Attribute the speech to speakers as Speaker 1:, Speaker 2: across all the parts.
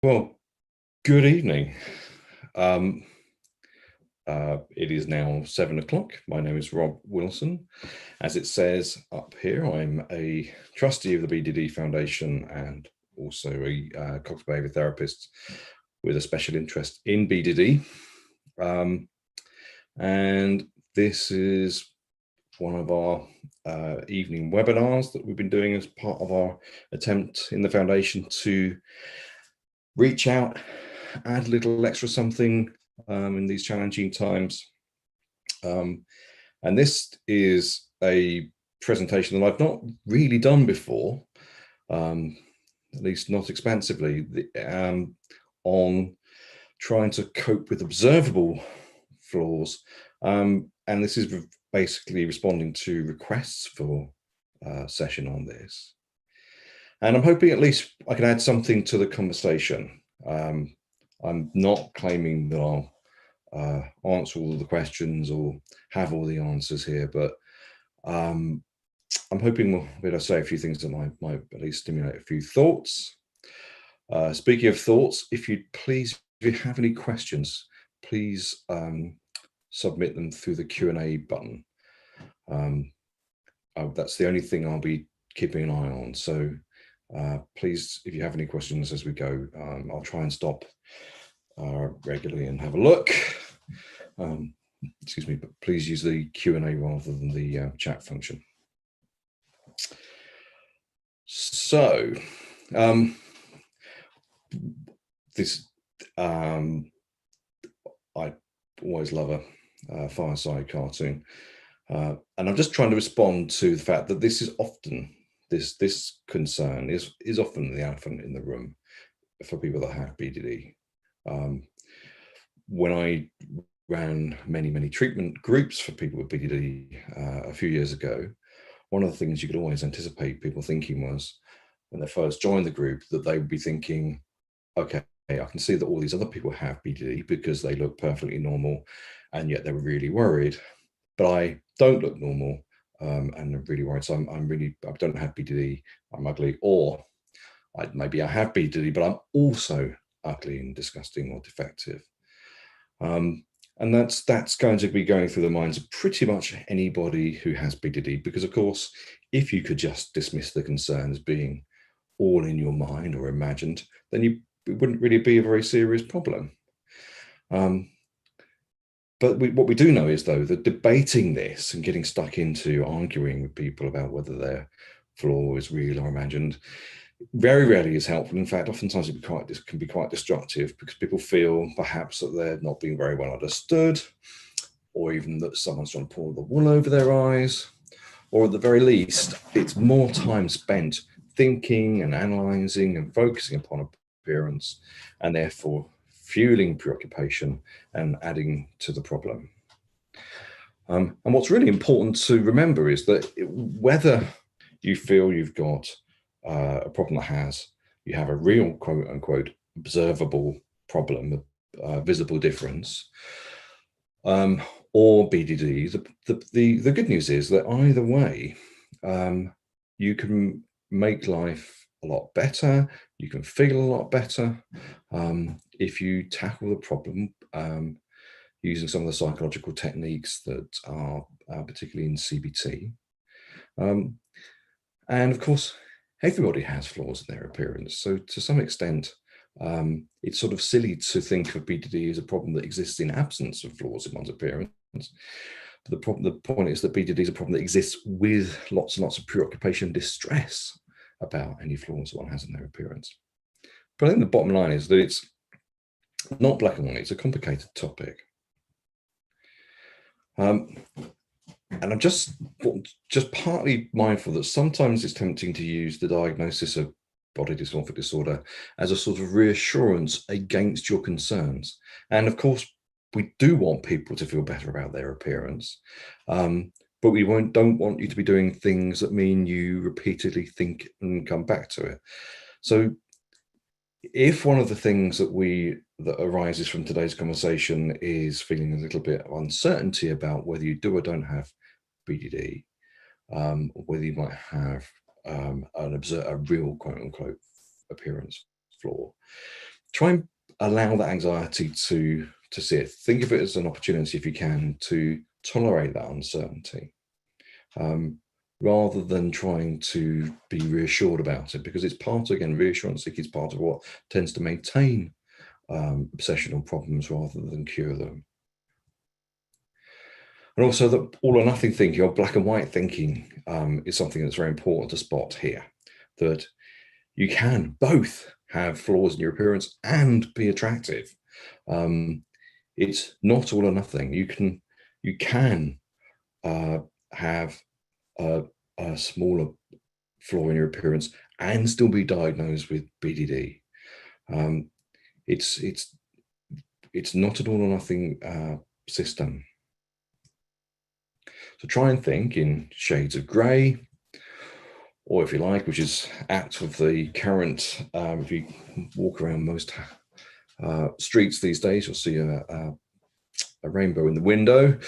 Speaker 1: Well, good evening. Um, it is now 7 o'clock. My name is Rob Willson. As it says up here, I'm a trustee of the BDD Foundation and also a cognitive behavior therapist with a special interest in BDD. And this is one of our evening webinars that we've been doing as part of our attempt in the foundation to reach out, add a little extra something in these challenging times. And this is a presentation that I've not really done before, at least not expansively, on trying to cope with observable flaws. And this is basically responding to requests for a session on this. And I'm hoping at least I can add something to the conversation. I'm not claiming that I'll answer all of the questions or have all the answers here, but I'm hoping we'll be able to say a few things that might at least stimulate a few thoughts. Speaking of thoughts, if you have any questions, please submit them through the Q&A button. That's the only thing I'll be keeping an eye on. So please, if you have any questions as we go, I'll try and stop regularly and have a look. Excuse me, but please use the Q&A rather than the chat function. So I always love a fireside cartoon, and I'm just trying to respond to the fact that this is often this concern is often the elephant in the room for people that have BDD. When I ran many treatment groups for people with BDD a few years ago, one of the things you could always anticipate people thinking was, when they first joined the group, that they would be thinking, okay, I can see that all these other people have BDD because they look perfectly normal, and yet they were really worried. But I don't look normal, and I'm really worried. So I don't have BDD, I'm ugly, or maybe I have BDD, but I'm also ugly and disgusting or defective. And that's going to be going through the minds of pretty much anybody who has BDD, because of course, if you could just dismiss the concern as being all in your mind or imagined, then it wouldn't really be a very serious problem. But what we do know is, though, that debating this and getting stuck into arguing with people about whether their flaw is real or imagined very rarely is helpful. In fact, oftentimes it can be quite destructive, because people feel perhaps that they're not being very well understood, or even that someone's trying to pull the wool over their eyes, or at the very least, it's more time spent thinking and analyzing and focusing upon appearance, and therefore fueling preoccupation and adding to the problem. And what's really important to remember is that whether you feel you've got a problem that you have a real quote unquote observable problem, a visible difference, or BDD, the good news is that either way, you can make life a lot better, you can feel a lot better if you tackle the problem using some of the psychological techniques that are particularly in CBT. And of course, everybody has flaws in their appearance. So to some extent, it's sort of silly to think of BDD as a problem that exists in absence of flaws in one's appearance. But the point is that BDD is a problem that exists with lots and lots of preoccupation and distress about any flaws one has in their appearance. But I think the bottom line is that it's not black and white, it's a complicated topic. And I'm just partly mindful that sometimes it's tempting to use the diagnosis of body dysmorphic disorder as a sort of reassurance against your concerns. And of course, we do want people to feel better about their appearance, but we don't want you to be doing things that mean you repeatedly think and come back to it. So if one of the things that arises from today's conversation is feeling a little bit of uncertainty about whether you do or don't have BDD, or whether you might have a real quote unquote appearance flaw, try and allow that anxiety to sit. Think of it as an opportunity, if you can, to tolerate that uncertainty, rather than trying to be reassured about it, because it's part, again, reassurance seeking is part of what tends to maintain obsessional problems rather than cure them. And also that all or nothing thinking, or black and white thinking, is something that's very important to spot here, that you can both have flaws in your appearance and be attractive. It's not all or nothing. You can have a smaller flaw in your appearance and still be diagnosed with BDD. It's not an all or nothing system. So try and think in shades of grey, or if you like, which is apt of the current, if you walk around most streets these days, you'll see a rainbow in the window.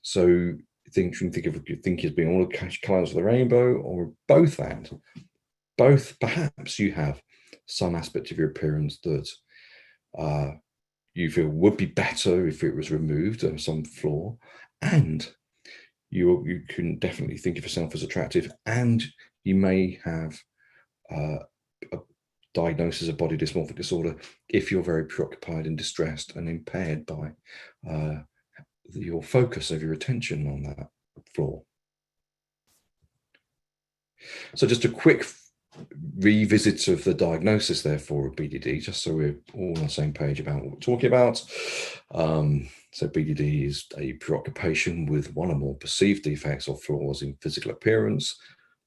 Speaker 1: So think as being all the colours of the rainbow, or both that. Both, perhaps you have some aspect of your appearance that you feel would be better if it was removed, or some flaw, and you can definitely think of yourself as attractive, and you may have a diagnosis of body dysmorphic disorder if you're very preoccupied and distressed and impaired by your focus of your attention on that flaw. So just a quick revisit of the diagnosis, therefore, of BDD, just so we're all on the same page about what we're talking about. So BDD is a preoccupation with one or more perceived defects or flaws in physical appearance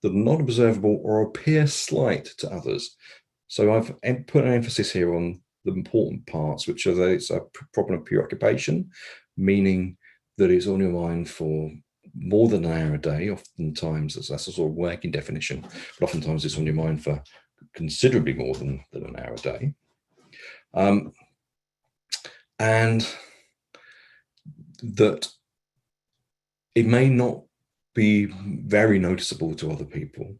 Speaker 1: that are not observable or appear slight to others. So I've put an emphasis here on the important parts, which are that it's a problem of preoccupation, meaning that it's on your mind for more than an hour a day. Oftentimes, that's a sort of working definition, but oftentimes it's on your mind for considerably more than an hour a day. And that it may not be very noticeable to other people,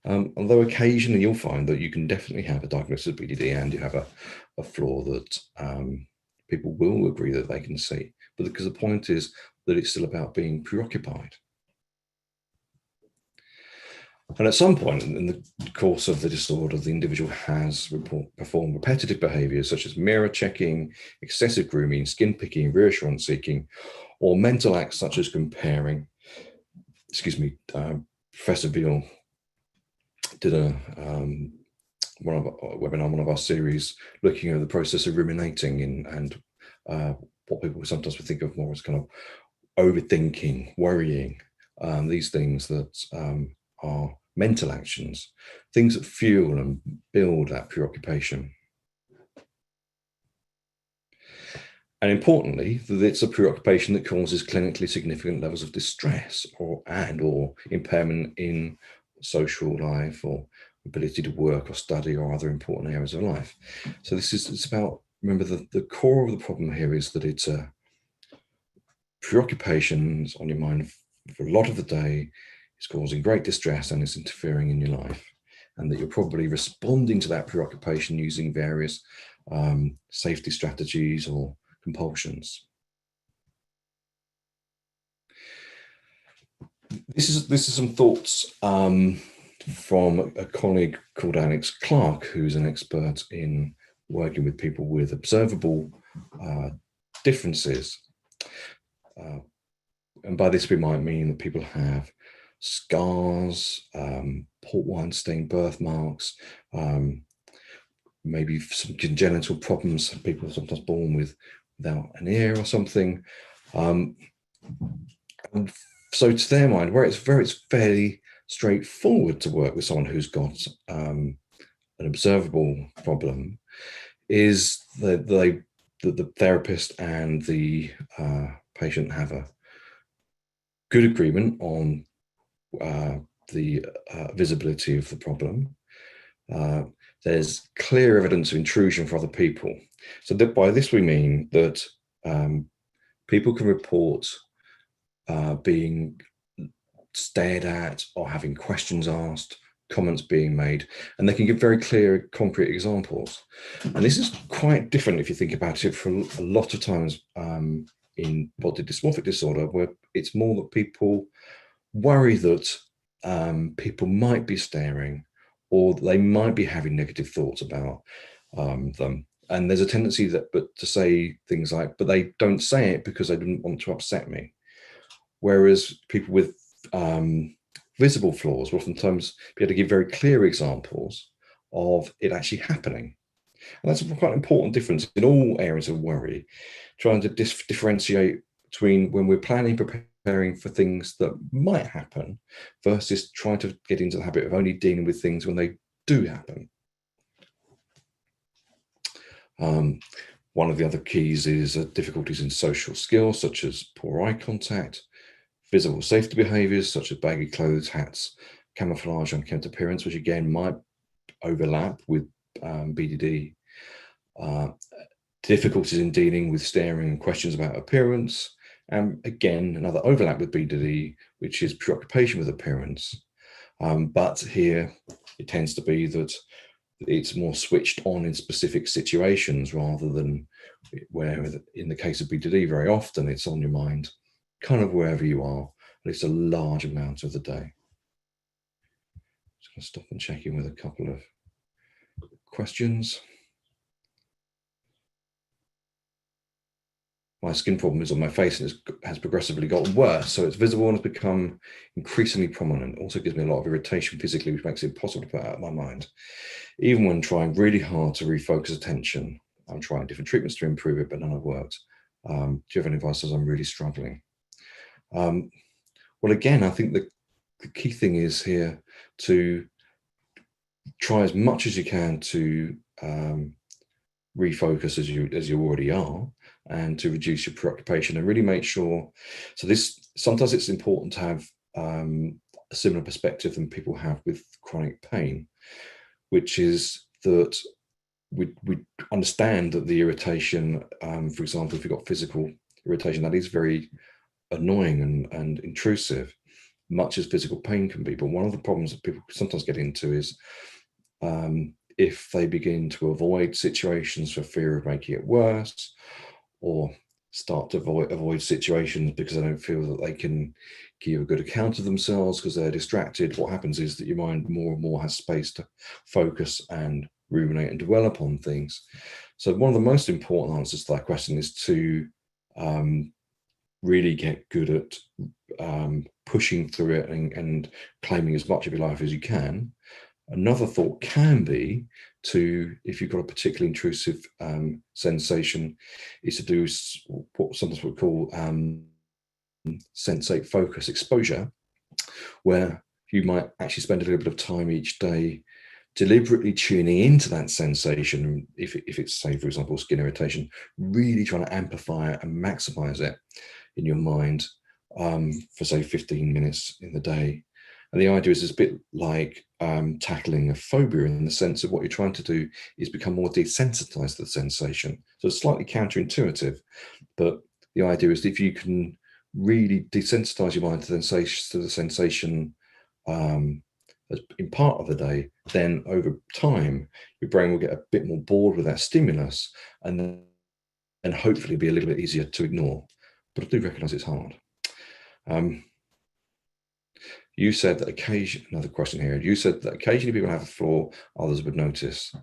Speaker 1: although occasionally you'll find that you can definitely have a diagnosis of BDD and you have a flaw that people will agree that they can see. But because the point is that it's still about being preoccupied. And at some point in the course of the disorder, the individual has performed repetitive behaviors such as mirror checking, excessive grooming, skin picking, reassurance seeking, or mental acts such as comparing. Professor Veal did a webinar, one of our series, looking at the process of ruminating and what people sometimes would think of more as kind of overthinking, worrying, these things that are mental actions, things that fuel and build that preoccupation. And importantly, that it's a preoccupation that causes clinically significant levels of distress or impairment in social life or ability to work or study or other important areas of life. So it's about, remember, the core of the problem here is that it's a preoccupations on your mind for a lot of the day. It's causing great distress and it's interfering in your life, and that you're probably responding to that preoccupation using various safety strategies or compulsions. This is some thoughts from a colleague called Alex Clark, who's an expert in working with people with observable differences. And by this we might mean that people have scars, port wine stained birthmarks, maybe some congenital problems. People are sometimes born without an ear or something. And so to their mind, where it's fairly straightforward to work with someone who's got an observable problem, is that the therapist and the patient have a good agreement on the visibility of the problem. There's clear evidence of intrusion for other people. So that by this we mean that people can report being stared at or having questions asked comments being made, and they can give very clear, concrete examples. And this is quite different if you think about it from a lot of times in body dysmorphic disorder, where it's more that people worry that people might be staring, or they might be having negative thoughts about them. And there's a tendency to say things like, but they don't say it because they didn't want to upset me. Whereas people with visible flaws will oftentimes be able to give very clear examples of it actually happening. And that's quite an important difference in all areas of worry, trying to differentiate between when we're planning, preparing for things that might happen versus trying to get into the habit of only dealing with things when they do happen. One of the other keys is difficulties in social skills, such as poor eye contact, visible safety behaviors, such as baggy clothes, hats, camouflage, unkempt appearance, which again might overlap with BDD. Difficulties in dealing with staring and questions about appearance, and again, another overlap with BDD, which is preoccupation with appearance. But here, it tends to be that it's more switched on in specific situations rather than where, in the case of BDD, very often it's on your mind, kind of wherever you are, at least a large amount of the day. Just going to stop and check in with a couple of questions. My skin problem is on my face and it has progressively gotten worse, so it's visible and has become increasingly prominent. It also gives me a lot of irritation physically, which makes it impossible to put out of my mind. Even when trying really hard to refocus attention, I'm trying different treatments to improve it, but none have worked. Do you have any advice as I'm really struggling? Well, again, I think the key thing is here to try as much as you can to refocus as you already are, and to reduce your preoccupation and really make sure. So sometimes it's important to have a similar perspective than people have with chronic pain, which is that we understand that the irritation, for example, if you've got physical irritation, that is very annoying and intrusive, much as physical pain can be. But one of the problems that people sometimes get into is if they begin to avoid situations for fear of making it worse, or start to avoid situations because they don't feel that they can give a good account of themselves because they're distracted, what happens is that your mind more and more has space to focus and ruminate and dwell upon things. So one of the most important answers to that question is to really get good at pushing through it and claiming as much of your life as you can. Another thought can be to, if you've got a particularly intrusive sensation, is to do what sometimes we call sensate focus exposure, where you might actually spend a little bit of time each day deliberately tuning into that sensation. If it's, say, for example, skin irritation, really trying to amplify it and maximize it in your mind for, say, 15 minutes in the day. And the idea is it's a bit like tackling a phobia, in the sense of what you're trying to do is become more desensitized to the sensation. So it's slightly counterintuitive, but the idea is that if you can really desensitize your mind to the sensation in part of the day, then over time, your brain will get a bit more bored with that stimulus, and hopefully be a little bit easier to ignore. But I do recognize it's hard. You said that another question here, you said that occasionally people have a flaw others would notice.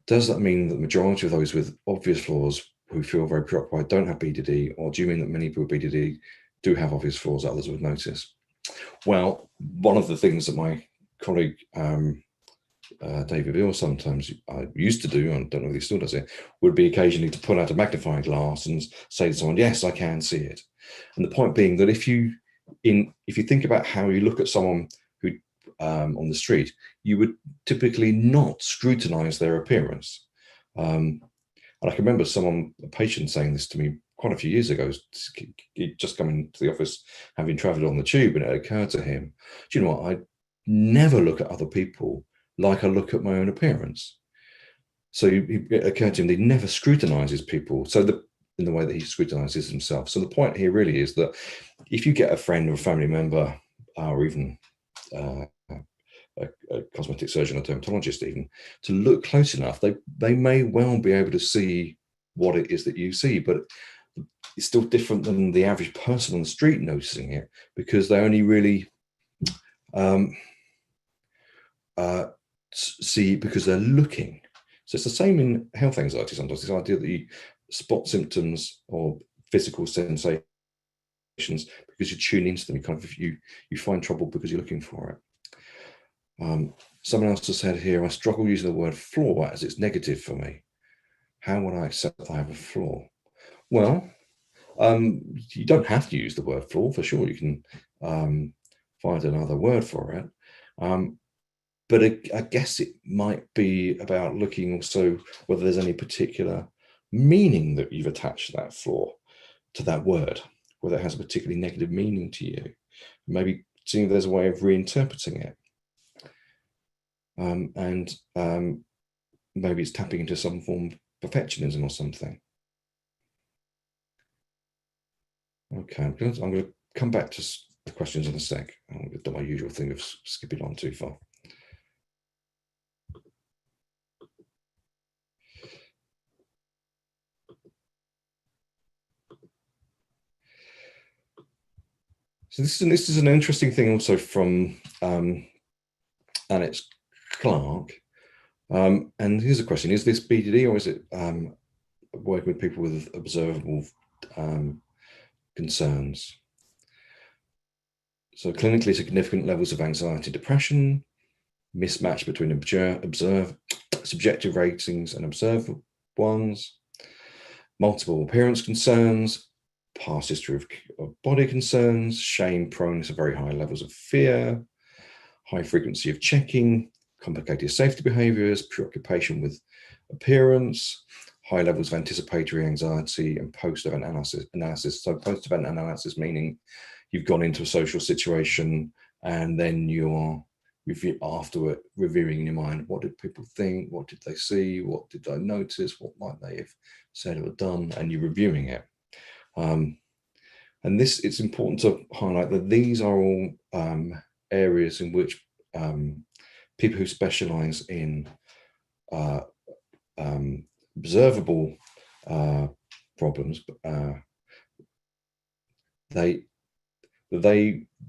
Speaker 1: Does that mean that the majority of those with obvious flaws who feel very preoccupied don't have BDD, or do you mean that many people with BDD do have obvious flaws that others would notice? Well, one of the things that my colleague David Bill sometimes used to do, and I don't know if he still does it, would be occasionally to pull out a magnifying glass and say to someone, yes, I can see it. And the point being that if you think about how you look at someone who on the street, you would typically not scrutinize their appearance. And I can remember a patient saying this to me quite a few years ago. He'd just come into the office having traveled on the tube, and it occurred to him, do you know what, I never look at other people like I look at my own appearance. So it occurred to him that he never scrutinizes people in the way that he scrutinizes himself. So the point here really is that if you get a friend or a family member, or even a cosmetic surgeon or dermatologist even, to look close enough, they may well be able to see what it is that you see, but it's still different than the average person on the street noticing it, because they only really see it because they're looking. So it's the same in health anxiety sometimes, this idea that you spot symptoms or physical sensations because you tune into them. You find trouble because you're looking for it. Someone else has said here, I struggle using the word flaw as it's negative for me. How would I accept that I have a flaw? Well, you don't have to use the word flaw, for sure. You can find another word for it. But I guess it might be about looking also whether there's any particular meaning that you've attached to that flaw, to that word, whether it has a particularly negative meaning to you. Maybe seeing if there's a way of reinterpreting it. And maybe it's tapping into some form of perfectionism or something. Okay, I'm going to come back to the questions in a sec. I'm going to do my usual thing of skipping on too far. So this is an interesting thing also from Alex Clark. And here's a question: is this BDD, or is it working with people with observable concerns? So clinically significant levels of anxiety, depression, mismatch between subjective ratings and observed ones, multiple appearance concerns, past history of body concerns, shame, proneness to very high levels of fear, high frequency of checking, complicated safety behaviors, preoccupation with appearance, high levels of anticipatory anxiety, and post-event analysis. So post-event analysis meaning you've gone into a social situation and then you're afterward reviewing in your mind, what did people think? What did they see? What did I notice? What might they have said or done? And you're reviewing it. And it's important to highlight that these are all areas in which people who specialize in observable problems,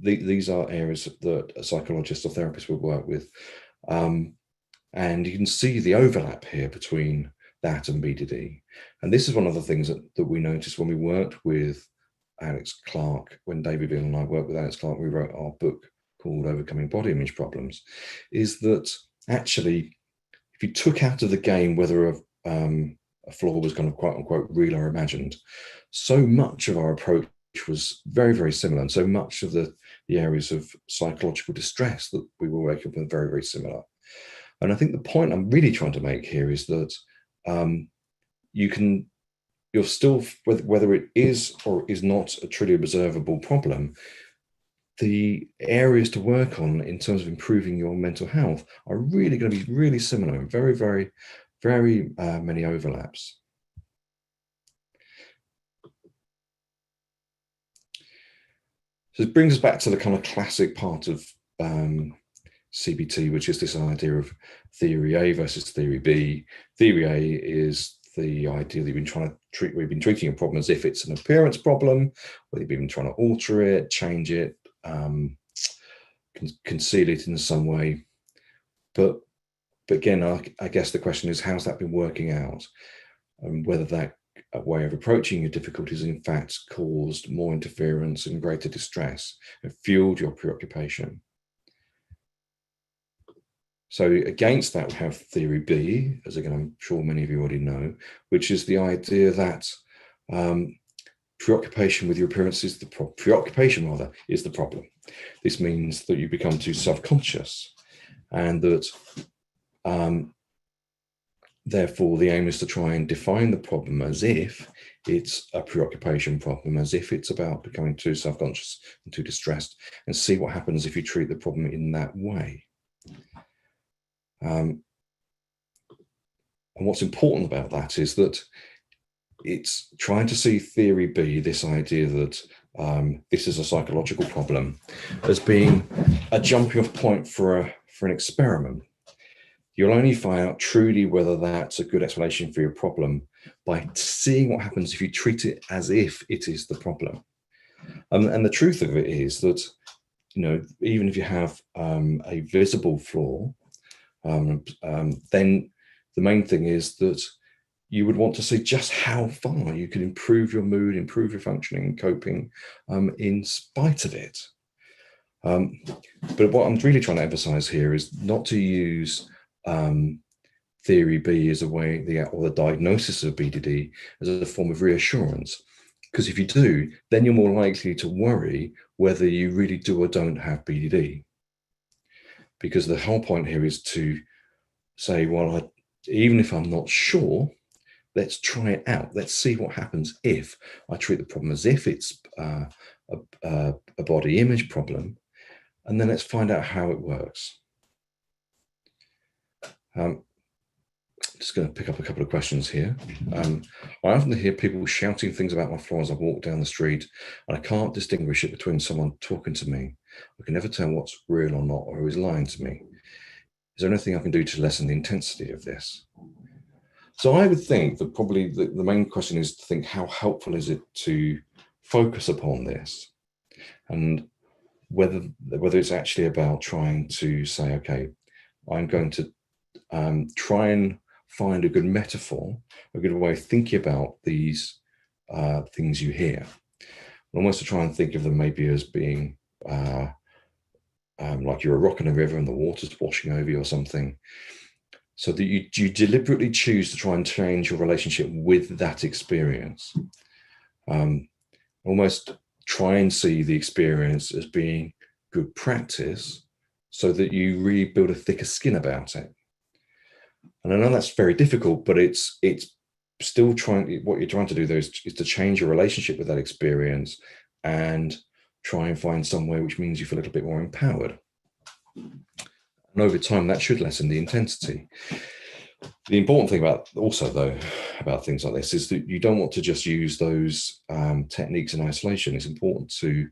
Speaker 1: these are areas that psychologists or therapists would work with. And you can see the overlap here between that and BDD. And this is one of the things that we noticed when we worked with Alex Clark, when David Veal and I worked with Alex Clark, we wrote our book called Overcoming Body Image Problems, is that actually, if you took out of the game whether a flaw was kind of quote unquote real or imagined, so much of our approach was very, very similar. And so much of the areas of psychological distress that we were working with were very, very similar. And I think the point I'm really trying to make here is that you're still, whether it is or is not a truly observable problem, the areas to work on in terms of improving your mental health are really going to be really similar and very, very, very many overlaps. So it brings us back to the kind of classic part of CBT, which is this idea of theory A versus theory B. Theory A is the idea that we've been treating a problem as if it's an appearance problem, whether you've been trying to alter it, change it, conceal it in some way. But again, I guess the question is, how's that been working out? And whether that way of approaching your difficulties in fact caused more interference and greater distress and fueled your preoccupation. So against that, we have theory B, as again, I'm sure many of you already know, which is the idea that preoccupation with your appearance is the problem. This means that you become too self-conscious, and that therefore the aim is to try and define the problem as if it's a preoccupation problem, as if it's about becoming too self-conscious and too distressed, and see what happens if you treat the problem in that way. And what's important about that is that it's trying to see theory B, this idea that this is a psychological problem, as being a jumping off point for for an experiment. You'll only find out truly whether that's a good explanation for your problem by seeing what happens if you treat it as if it is the problem. And the truth of it is that, even if you have a visible flaw, then the main thing is that you would want to see just how far you can improve your mood, improve your functioning and coping in spite of it. But what I'm really trying to emphasize here is not to use theory B as a way, or the diagnosis of BDD as a form of reassurance. Because if you do, then you're more likely to worry whether you really do or don't have BDD. Because the whole point here is to say, well, even if I'm not sure, let's try it out. Let's see what happens if I treat the problem as if it's a body image problem, and then let's find out how it works. Just going to pick up a couple of questions here. I often hear people shouting things about my flaw as I walk down the street, and I can't distinguish it between someone talking to me. I can never tell what's real or not, or who is lying to me. Is there anything I can do to lessen the intensity of this? So I would think that probably the main question is to think, how helpful is it to focus upon this? And whether it's actually about trying to say, okay, I'm going to try and find a good metaphor, a good way of thinking about these things you hear. Almost to try and think of them maybe as being like you're a rock in a river and the water's washing over you or something. So that you deliberately choose to try and change your relationship with that experience. Almost try and see the experience as being good practice so that you really build a thicker skin about it. And I know that's very difficult, but it's still what you're trying to do though is to change your relationship with that experience and try and find somewhere which means you feel a little bit more empowered. And over time, that should lessen the intensity. The important thing about things like this is that you don't want to just use those techniques in isolation. It's important to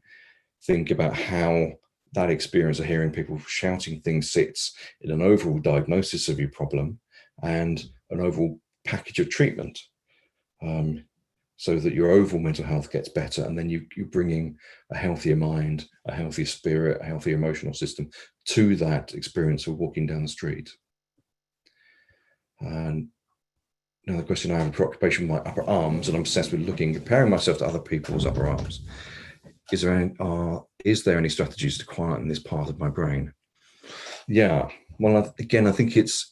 Speaker 1: think about how that experience of hearing people shouting things sits in an overall diagnosis of your problem and an overall package of treatment, so that your overall mental health gets better, and then you're bringing a healthier mind, a healthier spirit, a healthier emotional system to that experience of walking down the street. And another question: I have a preoccupation with my upper arms, and I'm obsessed with comparing myself to other people's upper arms. Is there any strategies to quieten this part of my brain? Yeah. Well, again, I think it's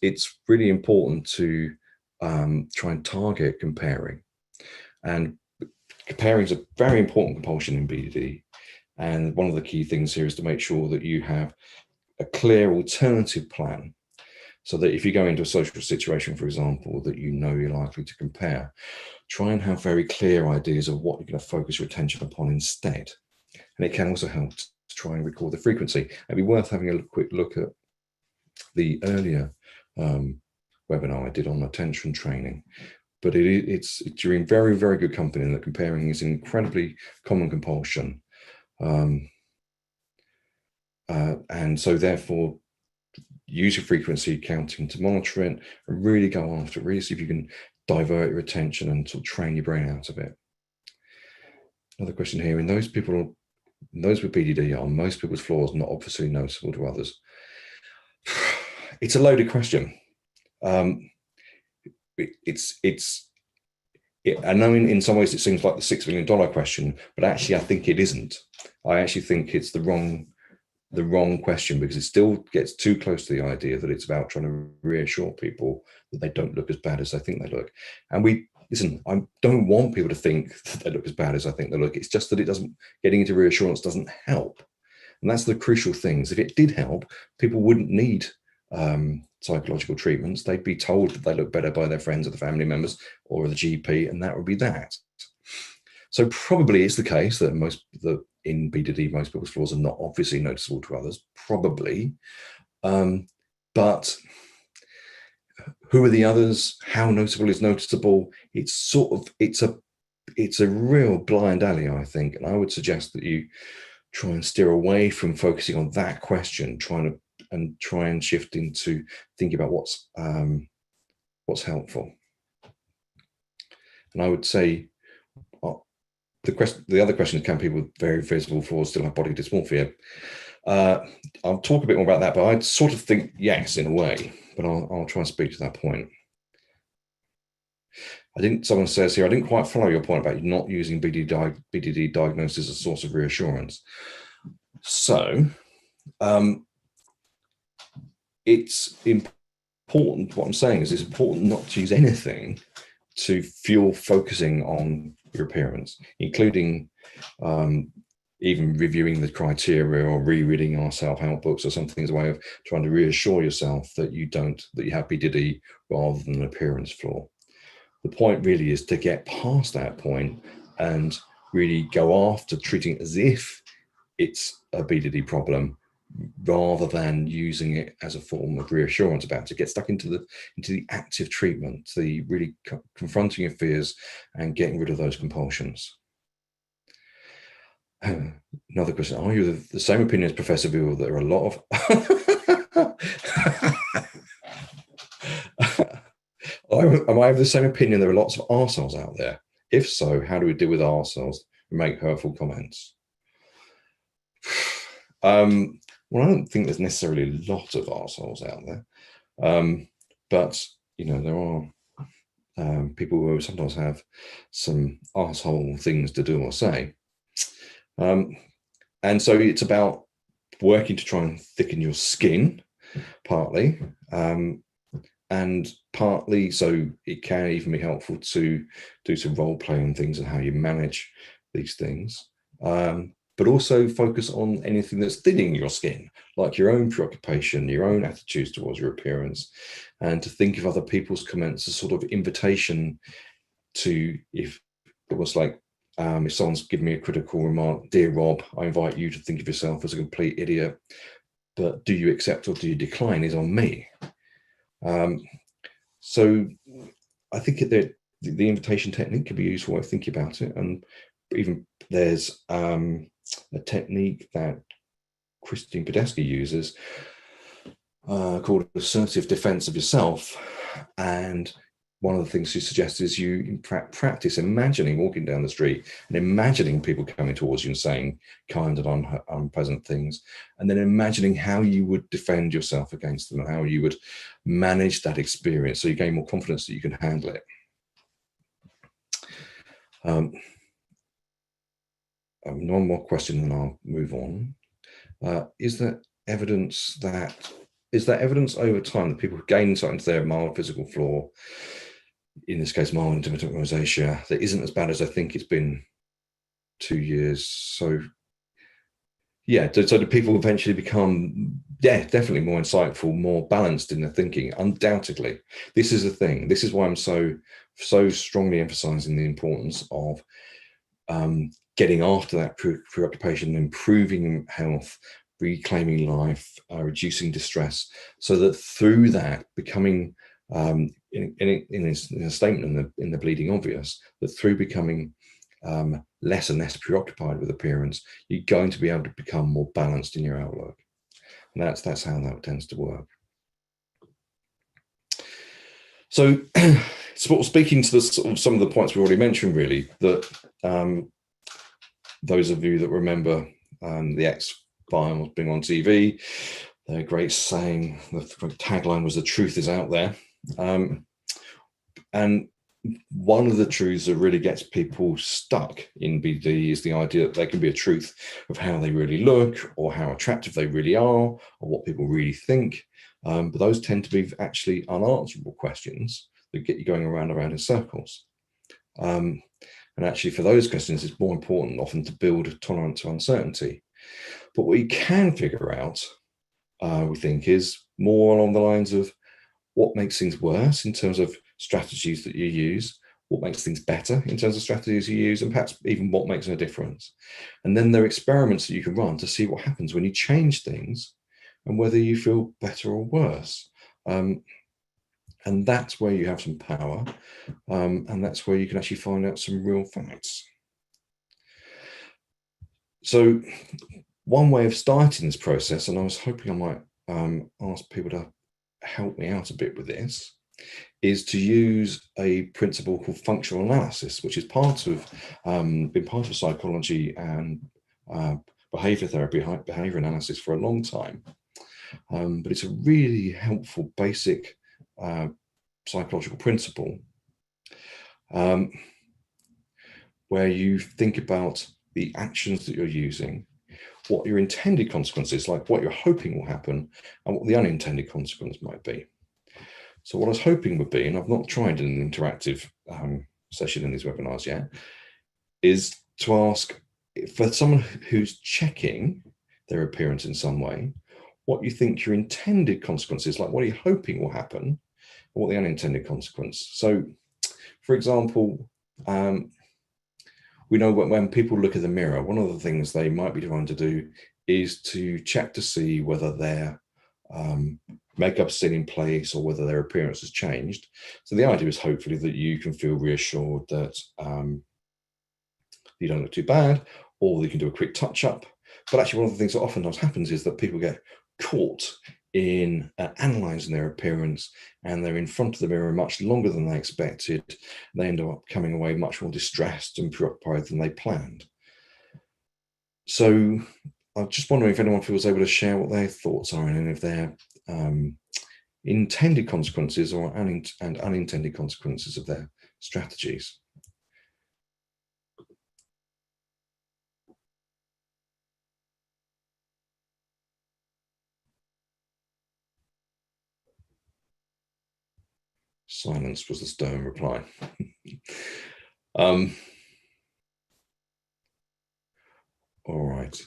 Speaker 1: really important to try and target comparing. And comparing is a very important compulsion in BDD. And one of the key things here is to make sure that you have a clear alternative plan, so that if you go into a social situation, for example, that you're likely to compare, try and have very clear ideas of what you're going to focus your attention upon instead. And it can also help to try and record the frequency. It'd be worth having a quick look at the earlier webinar I did on attention training. But you're in very, very good company, and that comparing is an incredibly common compulsion. And so therefore, use your frequency counting to monitor it and really go after it, really see if you can divert your attention and sort of train your brain out of it. Another question here: in those with BDD, are most people's flaws not obviously noticeable to others? It's a loaded question. I know in some ways it seems like the $6 million question, but actually I think it isn't. I actually think it's the wrong question, because it still gets too close to the idea that it's about trying to reassure people that they don't look as bad as they think they look. And I don't want people to think that they look as bad as I think they look. It's just that getting into reassurance doesn't help. And that's the crucial things. If it did help, people wouldn't need psychological treatments. They'd be told that they look better by their friends or the family members or the GP, and that would be that. So probably it's the case that in BDD, most people's flaws are not obviously noticeable to others, probably. But who are the others? How noticeable is noticeable? It's a real blind alley, I think. And I would suggest that you try and steer away from focusing on that question, trying to and try and shift into thinking about what's helpful. And I would say the other question is, can people with very visible flaws still have body dysmorphia? I'll talk a bit more about that, but I'd sort of think yes, in a way, but I'll try and speak to that point. Someone says here, I didn't quite follow your point about not using BDD diagnosis as a source of reassurance. So it's important, what I'm saying is it's important not to use anything to fuel focusing on your appearance, including even reviewing the criteria or rereading our self-help books or something as a way of trying to reassure yourself that you have BDD rather than an appearance flaw. The point really is to get past that point and really go after treating it as if it's a BDD problem, rather than using it as a form of reassurance about it. Get stuck into the active treatment, the really confronting your fears and getting rid of those compulsions. Another question: are you the same opinion as Professor Bill? There are a lot of am I of the same opinion there are lots of arseholes out there? If so, how do we deal with arseholes and make hurtful comments? Well, I don't think there's necessarily a lot of arseholes out there, but there are people who sometimes have some arsehole things to do or say, and so it's about working to try and thicken your skin, partly, and partly so it can even be helpful to do some role playing things and how you manage these things. But also focus on anything that's thinning your skin, like your own preoccupation, your own attitudes towards your appearance, and to think of other people's comments as sort of invitation to, if it was like, if someone's given me a critical remark, dear Rob, I invite you to think of yourself as a complete idiot, but do you accept or do you decline is on me. So I think that the invitation technique can be useful. I think about it, and even there's a technique that Christine Podesky uses called assertive defense of yourself. And one of the things she suggests is you practice imagining walking down the street and imagining people coming towards you and saying kind and unpleasant things, and then imagining how you would defend yourself against them and how you would manage that experience so you gain more confidence that you can handle it. One more question and I'll move on. Is there evidence over time that people gain insight into their mild physical flaw, in this case mild intermittent rosacea, that isn't as bad as I think it's been 2 years? So yeah, so do people eventually become, definitely more insightful, more balanced in their thinking? Undoubtedly. This is the thing. This is why I'm so strongly emphasizing the importance of getting after that preoccupation, improving health, reclaiming life, reducing distress, so that through that becoming, in a statement in the Bleeding Obvious, that through becoming less and less preoccupied with appearance, you're going to be able to become more balanced in your outlook. And that's how that tends to work. So sort of speaking to some of the points we already mentioned, really, that those of you that remember the X-Files being on TV, their great saying, the tagline was, "The truth is out there." And one of the truths that really gets people stuck in BD is the idea that there can be a truth of how they really look, or how attractive they really are, or what people really think. But those tend to be actually unanswerable questions that get you going around in circles. And actually, for those questions, it's more important often to build a tolerance to uncertainty. But what you can figure out, we think, is more along the lines of what makes things worse in terms of strategies that you use, what makes things better in terms of strategies you use, and perhaps even what makes a difference. And then there are experiments that you can run to see what happens when you change things and whether you feel better or worse. And that's where you have some power, and that's where you can actually find out some real facts. So one way of starting this process, and I was hoping I might ask people to help me out a bit with this is to use a principle called functional analysis, which is been part of psychology and behavior therapy, behavior analysis for a long time. But it's a really helpful basic psychological principle where you think about the actions that you're using, what your intended consequences, like what you're hoping will happen, and what the unintended consequence might be. So what I was hoping would be, and I've not tried an interactive session in these webinars yet, is to ask for someone who's checking their appearance in some way, what you think your intended consequences, like what are you hoping will happen, and what the unintended consequence. So, for example, we know when people look at the mirror, one of the things they might be trying to do is to check to see whether their makeup's still in place or whether their appearance has changed. So the idea is hopefully that you can feel reassured that you don't look too bad, or you can do a quick touch-up. But actually one of the things that oftentimes happens is that people get caught in analysing their appearance, and they're in front of the mirror much longer than they expected. They end up coming away much more distressed and preoccupied than they planned. So I'm just wondering if anyone feels able to share what their thoughts are and if they're intended consequences or unintended consequences of their strategies. Silence was the stern reply. All right.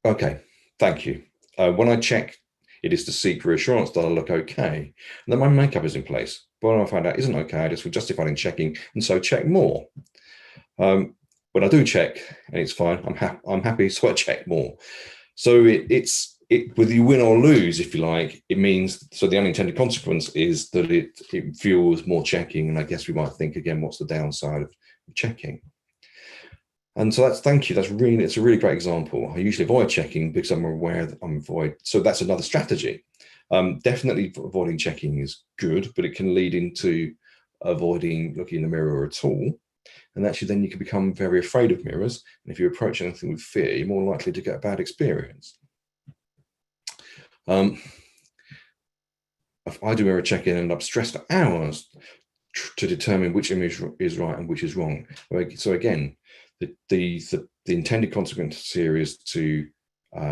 Speaker 1: Okay, thank you. When I check, it is to seek reassurance that I look okay, and that my makeup is in place. But when I find out isn't okay, I just feel justified in checking, and so check more. When I do check and it's fine, I'm happy, so I check more. So it's whether you win or lose, if you like, it means, so the unintended consequence is that it fuels more checking, and I guess we might think again, what's the downside of checking? And so thank you. It's a really great example. I usually avoid checking because I'm aware that so that's another strategy. Definitely avoiding checking is good, but it can lead into avoiding looking in the mirror at all. And actually then you can become very afraid of mirrors. And if you approach anything with fear, you're more likely to get a bad experience. If I do mirror checking and end up stressed for hours to determine which image is right and which is wrong. So again, the intended consequence here is to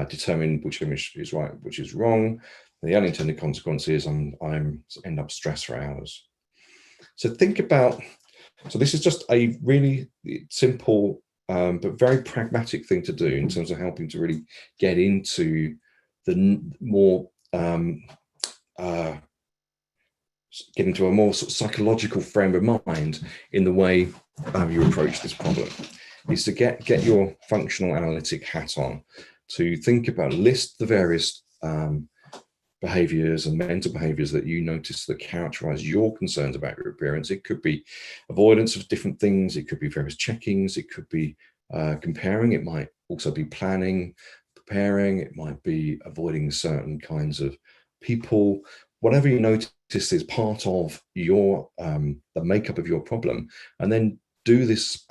Speaker 1: determine which image is right, which is wrong. The unintended consequence is I'm end up stressed for hours. So think about, so this is just a really simple but very pragmatic thing to do in terms of helping to really get into the more get into a more sort of psychological frame of mind in the way you approach this problem, is to get your functional analytic hat on, to think about, list the various behaviors and mental behaviors that you notice that characterize your concerns about your appearance. It could be avoidance of different things, it could be various checkings, it could be comparing, it might also be planning, preparing, it might be avoiding certain kinds of people. Whatever you notice is part of your the makeup of your problem, and then do this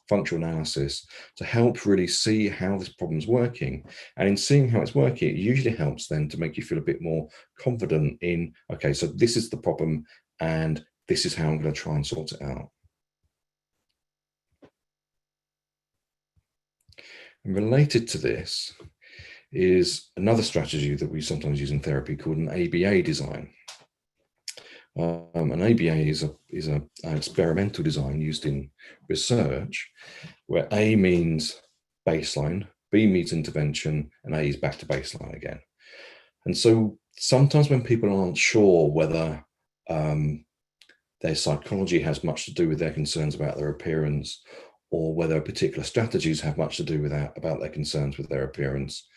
Speaker 1: functional analysis to help really see how this problem's working. And in seeing how it's working, it usually helps then to make you feel a bit more confident in, okay, so this is the problem and this is how I'm going to try and sort it out. And related to this is another strategy that we sometimes use in therapy called an ABA design. An ABA is an experimental design used in research, where A means baseline, B means intervention, and A is back to baseline again. And so sometimes when people aren't sure whether their psychology has much to do with their concerns about their appearance, or whether particular strategies have much to do with about their concerns with their appearance,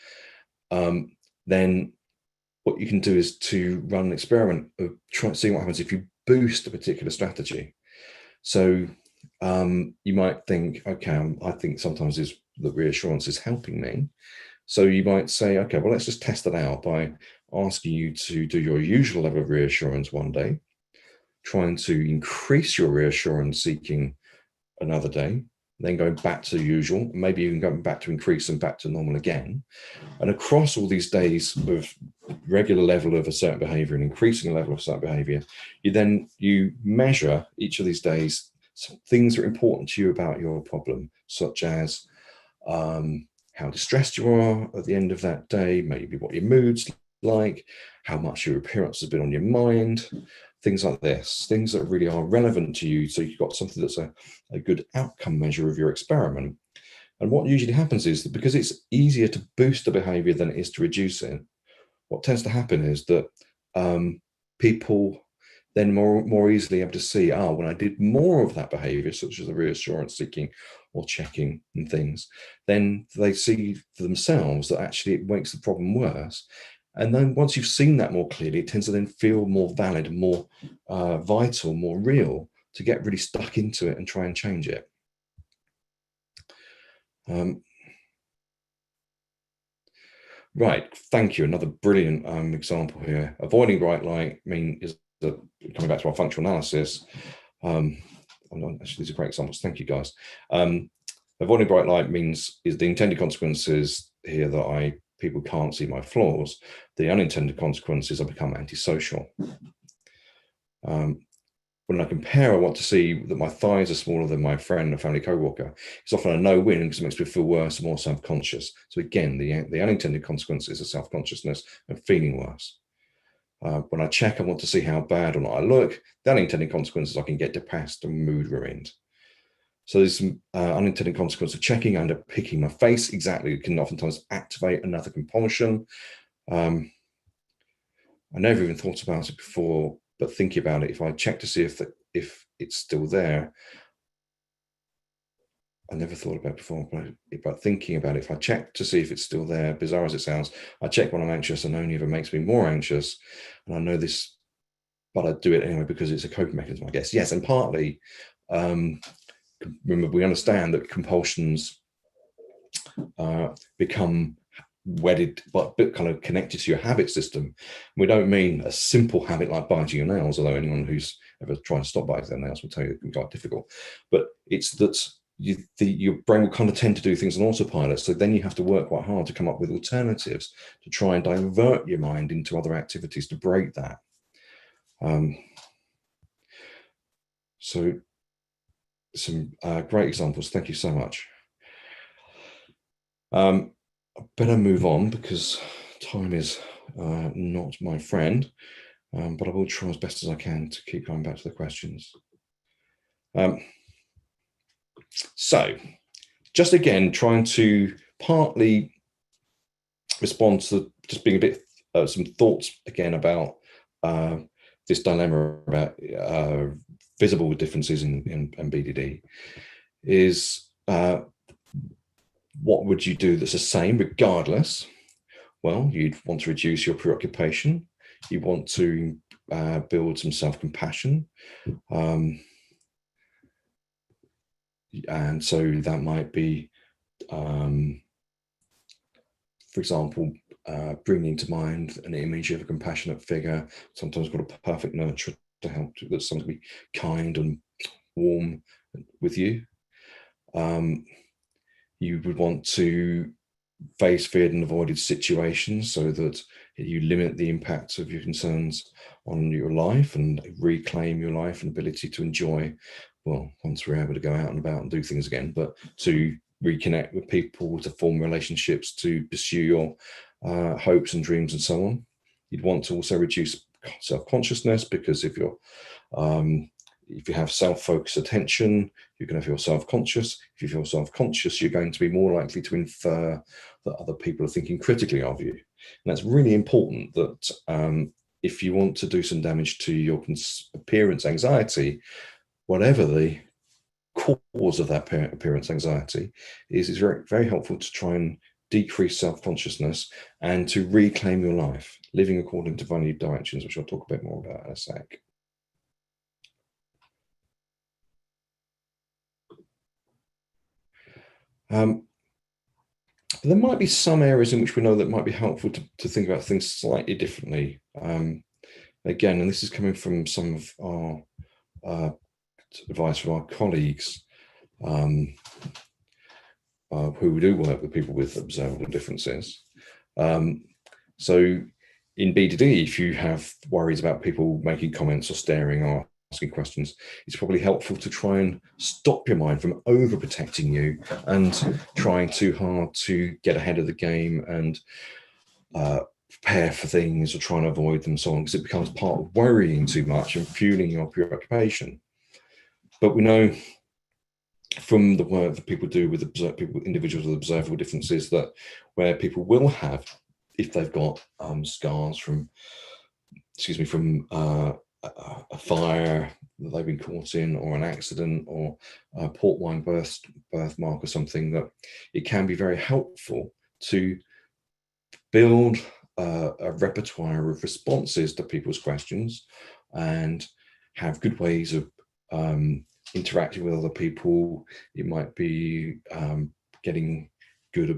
Speaker 1: then what you can do is to run an experiment of seeing what happens if you boost a particular strategy. So you might think, okay, I think sometimes the reassurance is helping me. So you might say, okay, well, let's just test it out by asking you to do your usual level of reassurance one day, trying to increase your reassurance seeking another day, then going back to usual, maybe even going back to increase and back to normal again. And across all these days of regular level of a certain behavior and increasing level of certain behavior, you measure each of these days some things that are important to you about your problem, such as how distressed you are at the end of that day, maybe what your mood's like, how much your appearance has been on your mind, things like this, things that really are relevant to you. So you've got something that's a good outcome measure of your experiment. And what usually happens is that because it's easier to boost the behavior than it is to reduce it, what tends to happen is that people then more easily able to see, when I did more of that behavior, such as the reassurance seeking or checking and things, then they see for themselves that actually it makes the problem worse. And then once you've seen that more clearly, it tends to then feel more valid, more vital, more real, to get really stuck into it and try and change it. Right, thank you. Another brilliant example here. Avoiding bright light is coming back to our functional analysis. Actually, these are great examples. Thank you, guys. Avoiding bright light is the intended consequences here that people can't see my flaws. The unintended consequences, I become antisocial. When I compare, I want to see that my thighs are smaller than my friend, a family co-worker. It's often a no-win because it makes me feel worse and more self-conscious. So again, the unintended consequences are self-consciousness and feeling worse. When I check, I want to see how bad or not I look. The unintended consequences, I can get depressed and mood ruined. So there's some unintended consequence of checking. I end up picking my face. Exactly, it can oftentimes activate another compulsion. I never even thought about it before, but thinking about it, if I check to see if it's still there, I never thought about it before, but thinking about it, if I check to see if it's still there, bizarre as it sounds, I check when I'm anxious and only if it makes me more anxious. And I know this, but I do it anyway because it's a coping mechanism, I guess. Yes, and partly, remember, we understand that compulsions become wedded, but kind of connected to your habit system. We don't mean a simple habit like biting your nails, although anyone who's ever tried to stop biting their nails will tell you it can be quite difficult. But it's that your brain will kind of tend to do things on autopilot. So then you have to work quite hard to come up with alternatives to try and divert your mind into other activities to break that. So some great examples. Thank you so much. I better move on because time is not my friend, but I will try as best as I can to keep going back to the questions. So just again, trying to partly respond to just being a bit, some thoughts again about this dilemma about visible differences in BDD is what would you do that's the same regardless? Well, you'd want to reduce your preoccupation. You want to build some self-compassion. And so that might be, for example, bringing to mind an image of a compassionate figure, sometimes called a perfect nurturer, to help that's something to be kind and warm with you. You would want to face feared and avoided situations so that you limit the impact of your concerns on your life and reclaim your life and ability to enjoy, well, once we're able to go out and about and do things again, but to reconnect with people, to form relationships, to pursue your hopes and dreams and so on. You'd want to also reduce self-consciousness, because if you have self-focused attention, you're going to feel self-conscious. If you feel self-conscious, you're going to be more likely to infer that other people are thinking critically of you. And that's really important, that if you want to do some damage to your appearance anxiety, whatever the cause of that appearance anxiety is, it's very, very helpful to try and decrease self-consciousness and to reclaim your life, living according to valued directions, which I'll talk a bit more about in a sec. But there might be some areas in which we know that might be helpful to think about things slightly differently. Again, and this is coming from some of our advice from our colleagues who do work with people with observable differences. So in BDD, if you have worries about people making comments or staring or asking questions, it's probably helpful to try and stop your mind from overprotecting you and trying too hard to get ahead of the game and prepare for things or try and avoid them, so on, because it becomes part of worrying too much and fueling your preoccupation. But we know from the work that people do with individuals with observable differences that where people will have, if they've got scars from, a fire that they've been caught in, or an accident, or a port wine birthmark or something, that it can be very helpful to build a repertoire of responses to people's questions and have good ways of interacting with other people. It might be getting good at,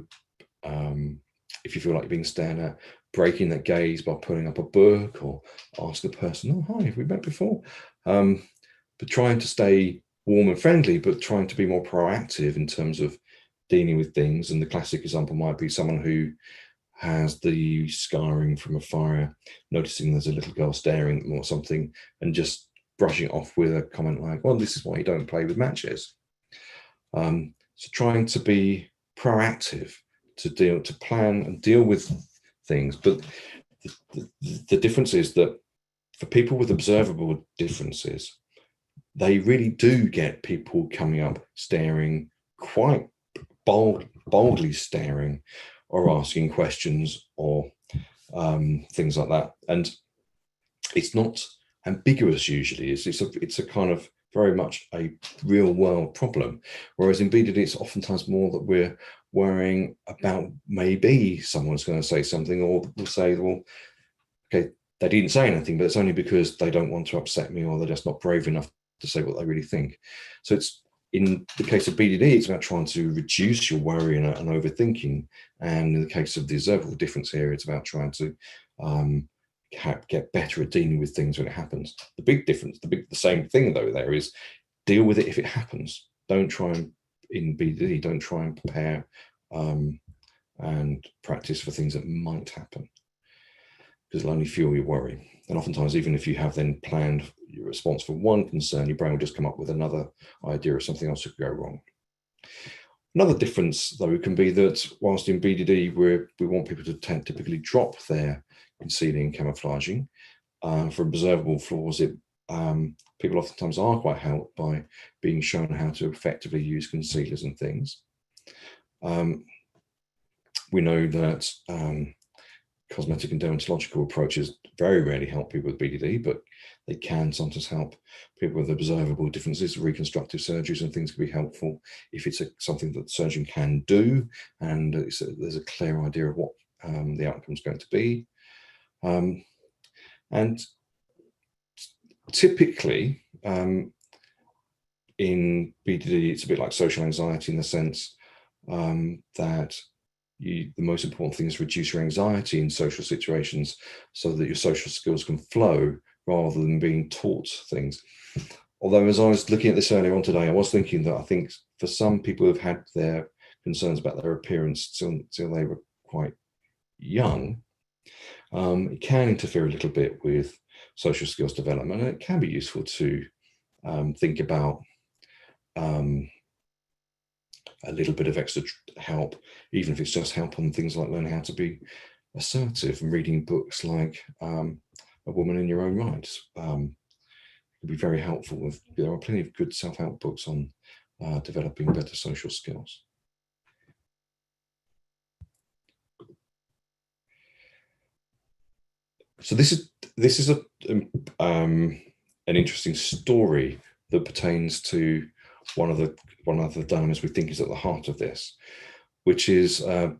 Speaker 1: if you feel like you're being stared at, breaking that gaze by pulling up a book or ask the person, oh, hi, have we met before? But trying to stay warm and friendly, but trying to be more proactive in terms of dealing with things. And the classic example might be someone who has the scarring from a fire, noticing there's a little girl staring at them or something, and just brushing it off with a comment like, well, this is why you don't play with matches. So trying to be proactive, to plan and deal with things. But the difference is that for people with observable differences, they really do get people coming up staring, quite boldly staring, or asking questions, or things like that. And it's not ambiguous usually. It's a kind of very much a real world problem. Whereas in BDD, it's oftentimes more that we're worrying about maybe someone's going to say something, or will say, well, okay, they didn't say anything, but it's only because they don't want to upset me, or they're just not brave enough to say what they really think. So it's, in the case of BDD, it's about trying to reduce your worry and overthinking. And in the case of the observable difference here, it's about trying to get better at dealing with things when it happens. The big difference, the same thing though, there is deal with it if it happens. Don't try and, in BDD, don't try and prepare and practice for things that might happen, because it'll only fuel your worry. And oftentimes, even if you have then planned your response for one concern, your brain will just come up with another idea of something else that could go wrong. Another difference, though, can be that whilst in BDD, we want people to typically drop their concealing and camouflaging. For observable flaws, people oftentimes are quite helped by being shown how to effectively use concealers and things. We know that cosmetic and dermatological approaches very rarely help people with BDD, but they can sometimes help people with observable differences. Reconstructive surgeries and things can be helpful if it's something that the surgeon can do, and there's a clear idea of what the outcome is going to be. And typically, in BDD, it's a bit like social anxiety in the sense that the most important thing is to reduce your anxiety in social situations so that your social skills can flow rather than being taught things. Although, as I was looking at this earlier on today, I was thinking that I think for some people who've had their concerns about their appearance till they were quite young, it can interfere a little bit with social skills development, and it can be useful to think about a little bit of extra help, even if it's just help on things like learning how to be assertive and reading books like A Woman in Your Own Right. It can be very helpful. There are plenty of good self-help books on developing better social skills. So this is an interesting story that pertains to one of the dilemmas we think is at the heart of this, which is a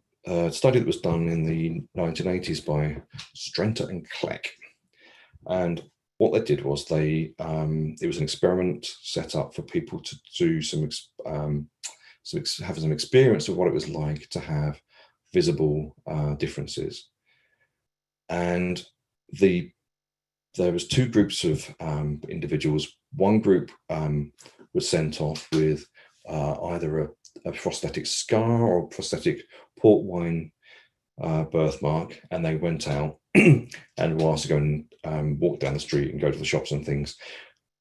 Speaker 1: study that was done in the 1980s by Strenter and Kleck. And what they did was it was an experiment set up for people to do some have some experience of what it was like to have visible differences. And there was two groups of individuals. One group was sent off with either a prosthetic scar or a prosthetic port wine birthmark, and they went out and were asked to go and walk down the street and go to the shops and things.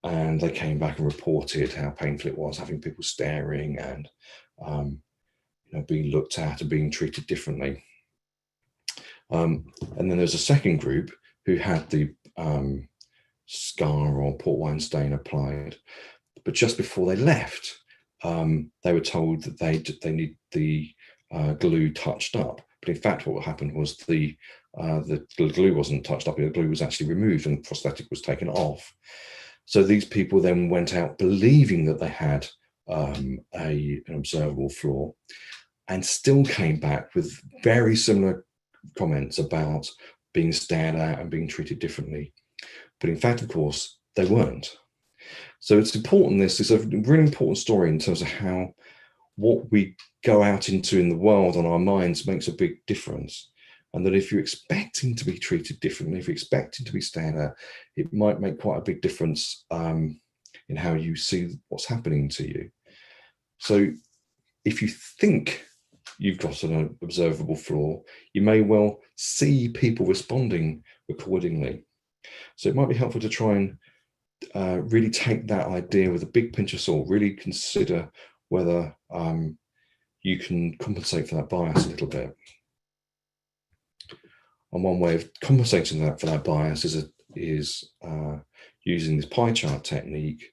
Speaker 1: And they came back and reported how painful it was, having people staring and being looked at and being treated differently. And then there's a second group who had the scar or port wine stain applied, but just before they left, they were told that they need the glue touched up. But in fact, what happened was the glue wasn't touched up; the glue was actually removed, and the prosthetic was taken off. So these people then went out believing that they had an observable flaw, and still came back with very similar comments about being stared at and being treated differently. But in fact, of course, they weren't. So it's important. This is a really important story in terms of how what we go out into in the world on our minds makes a big difference. And that if you're expecting to be treated differently, if you're expecting to be stared at, it might make quite a big difference in how you see what's happening to you. So if you think you've got an observable flaw, you may well see people responding accordingly. So it might be helpful to try and really take that idea with a big pinch of salt, really consider whether you can compensate for that bias a little bit. And one way of compensating for that bias is using this pie chart technique,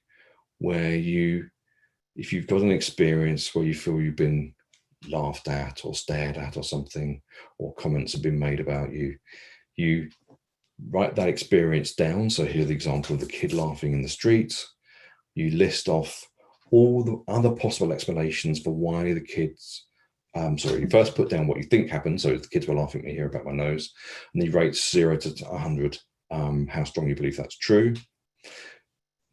Speaker 1: where if you've got an experience where you feel you've been laughed at or stared at or something, or comments have been made about you, you write that experience down. So here's the example of the kid laughing in the street. You list off all the other possible explanations for why the kids, you first put down what you think happened. So the kids were laughing at me here about my nose, and you rate 0 to 100 how strong you believe that's true.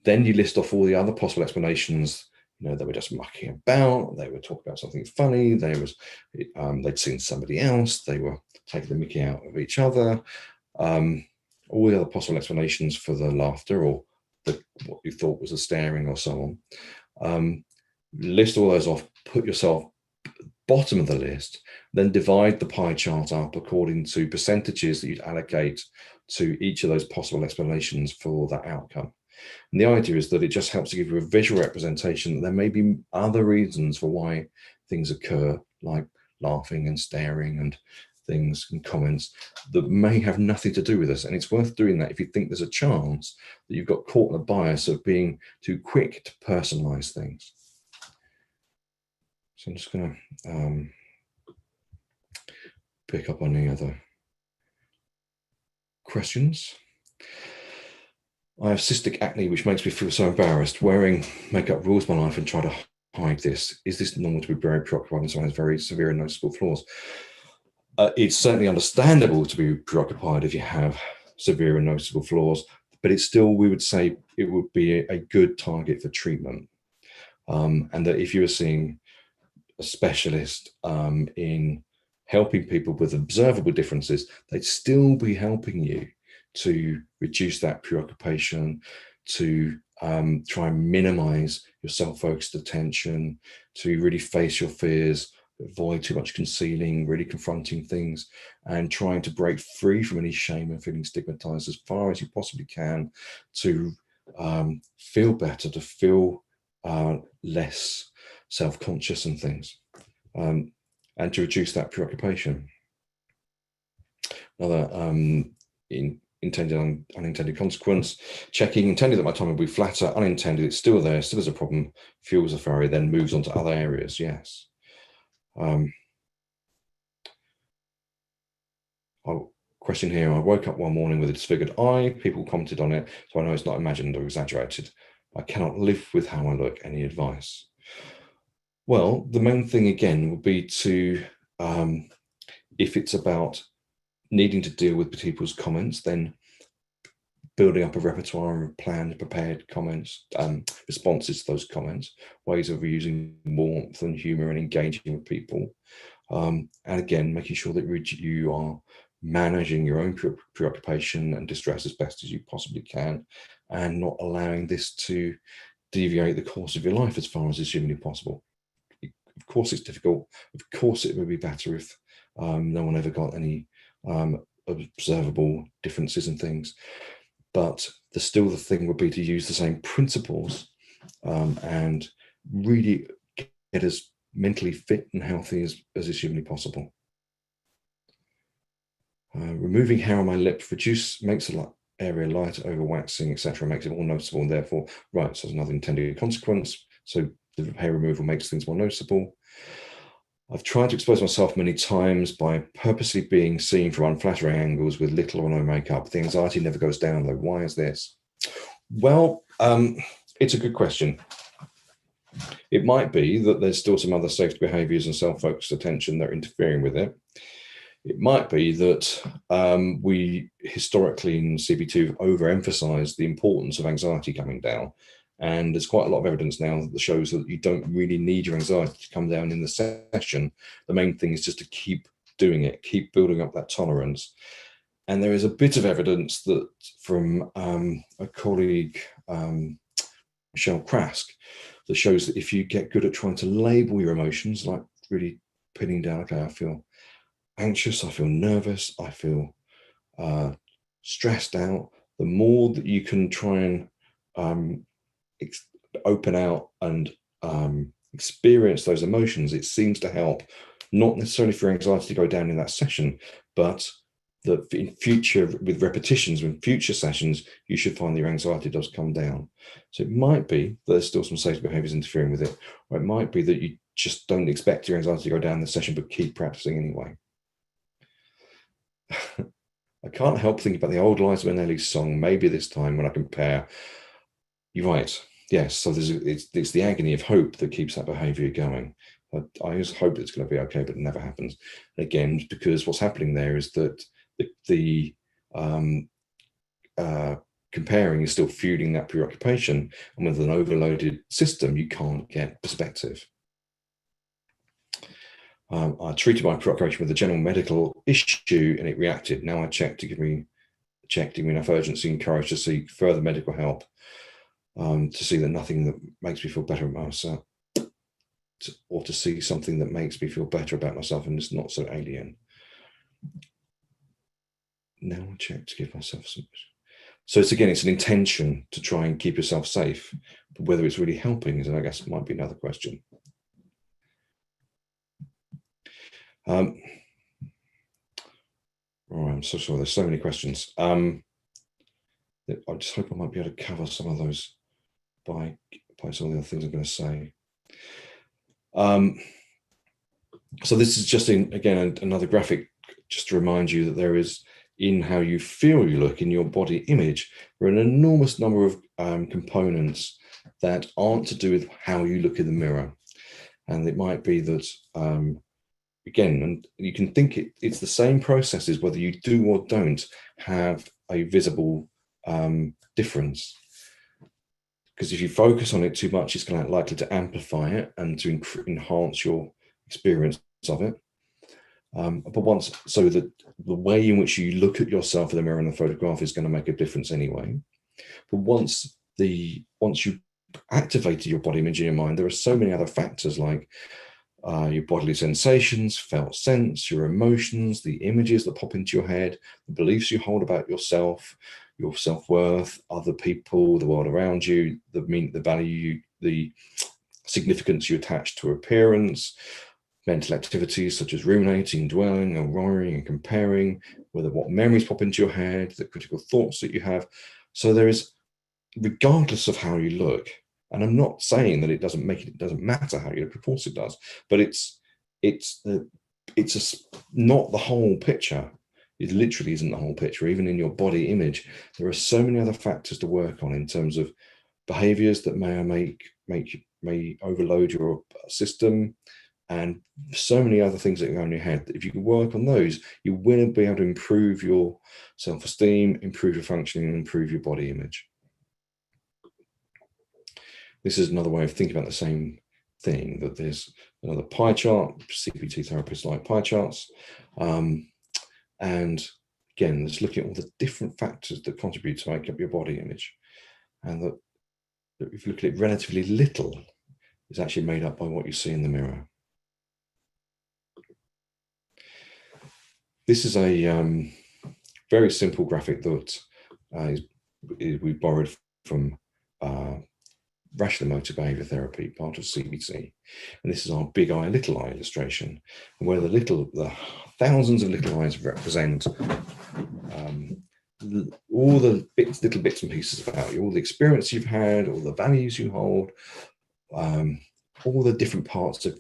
Speaker 1: Then you list off all the other possible explanations. They were just mucking about, they were talking about something funny, they'd seen somebody else, they were taking the mickey out of each other, all the other possible explanations for the laughter or what you thought was the staring or so on. List all those off, put yourself bottom of the list, then divide the pie chart up according to percentages that you'd allocate to each of those possible explanations for that outcome. And the idea is that it just helps to give you a visual representation that there may be other reasons for why things occur, like laughing and staring and things and comments that may have nothing to do with us. And it's worth doing that if you think there's a chance that you've got caught in the bias of being too quick to personalize things. So I'm just going to pick up on any other questions. I have cystic acne, which makes me feel so embarrassed. Wearing makeup rules my life and try to hide this. Is this normal to be very preoccupied when someone has very severe and noticeable flaws? It's certainly understandable to be preoccupied if you have severe and noticeable flaws, but it's still, we would say, it would be a good target for treatment. And that if you were seeing a specialist in helping people with observable differences, they'd still be helping you to reduce that preoccupation, to try and minimize your self-focused attention, to really face your fears, avoid too much concealing, really confronting things, and trying to break free from any shame and feeling stigmatized as far as you possibly can, to feel better, to feel less self-conscious and things, and to reduce that preoccupation. Another intended, unintended consequence, checking, intended that my tongue will be flatter, unintended, it's still there, still is a problem, fuels the furry, then moves on to other areas, yes. Question here, I woke up one morning with a disfigured eye, people commented on it, so I know it's not imagined or exaggerated. I cannot live with how I look, any advice? Well, the main thing again would be to, if it's about needing to deal with people's comments, then building up a repertoire of planned, prepared comments, responses to those comments, ways of using warmth and humor and engaging with people. And again, making sure that you are managing your own preoccupation and distress as best as you possibly can, and not allowing this to deviate the course of your life as far as is humanly possible. Of course, it's difficult. Of course, it would be better if no one ever got any observable differences and things. But the thing would be to use the same principles and really get as mentally fit and healthy as is humanly possible. Removing hair on my lip makes the area lighter over waxing, etc., makes it more noticeable, and therefore, right, so there's another intended consequence. So the hair removal makes things more noticeable. I've tried to expose myself many times by purposely being seen from unflattering angles with little or no makeup. The anxiety never goes down, though. Why is this? Well, it's a good question. It might be that there's still some other safety behaviors and self-focused attention that are interfering with it. It might be that we historically in CB2 have overemphasized the importance of anxiety coming down. And there's quite a lot of evidence now that shows that you don't really need your anxiety to come down in the session. The main thing is just to keep doing it, keep building up that tolerance. And there is a bit of evidence that from a colleague, Michelle Krask, that shows that if you get good at trying to label your emotions, like really pinning down, okay, I feel anxious, I feel nervous, I feel stressed out, the more that you can try and open out and experience those emotions, it seems to help, not necessarily for anxiety to go down in that session, but that in future, with repetitions, in future sessions, you should find that your anxiety does come down. So it might be that there's still some safety behaviors interfering with it, or it might be that you just don't expect your anxiety to go down in the session, but keep practicing anyway. I can't help thinking about the old Liza Minnelli song, Maybe This Time, when I compare. You're right. Yes. So it's the agony of hope that keeps that behavior going. I just hope it's going to be okay, but it never happens. And again, because what's happening there is that the comparing is still fueling that preoccupation. And with an overloaded system, you can't get perspective. I treated my preoccupation with a general medical issue and it reacted. Now I checked to give me enough urgency and courage to seek further medical help, to see that nothing that makes me feel better about myself, or to see something that makes me feel better about myself and is not so alien. Now I check to give myself some. So it's an intention to try and keep yourself safe, but whether it's really helping is, I guess, might be another question. Oh, I'm so sorry. There's so many questions. I just hope I might be able to cover some of those by some of the other things I'm going to say. So this is just another graphic, just to remind you that there is, in how you feel you look, in your body image, there are an enormous number of components that aren't to do with how you look in the mirror. And it might be that, again, and you can think it's the same processes, whether you do or don't have a visible difference. Because if you focus on it too much, it's going to likely to amplify it and to enhance your experience of it. So that the way in which you look at yourself in the mirror in the photograph is going to make a difference anyway. But once you activated your body image in your mind, there are so many other factors like your bodily sensations, felt sense, your emotions, the images that pop into your head, the beliefs you hold about yourself, your self-worth, other people, the world around you, the value, the significance you attach to appearance, mental activities such as ruminating, dwelling, and worrying and comparing, what memories pop into your head, the critical thoughts that you have. So there is, regardless of how you look, and I'm not saying that it doesn't matter how you look, of course it does, but it's not the whole picture. It literally isn't the whole picture. Even in your body image, there are so many other factors to work on in terms of behaviors that may overload your system, and so many other things that go on in your head. If you can work on those, you will be able to improve your self-esteem, improve your functioning, and improve your body image. This is another way of thinking about the same thing, that there's another pie chart. CBT therapists like pie charts. And again, just looking at all the different factors that contribute to make up your body image. And that if you look at it, relatively little is actually made up by what you see in the mirror. This is a very simple graphic that we borrowed from rational motor behavior therapy, part of CBT. And this is our big eye, little eye illustration, where the thousands of little eyes represent all the little bits and pieces about you, all the experience you've had, all the values you hold, all the different parts of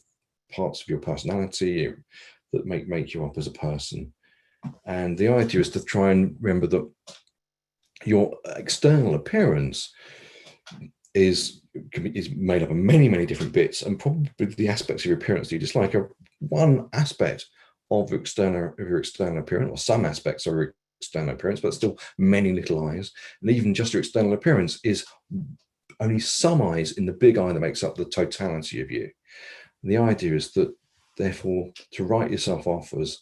Speaker 1: your personality that make you up as a person. And the idea is to try and remember that your external appearance is made up of many, many different bits, and probably the aspects of your appearance that you dislike are one aspect of your external appearance, or some aspects of your external appearance, but still many little eyes. And even just your external appearance is only some eyes in the big eye that makes up the totality of you. And the idea is that, therefore, to write yourself off as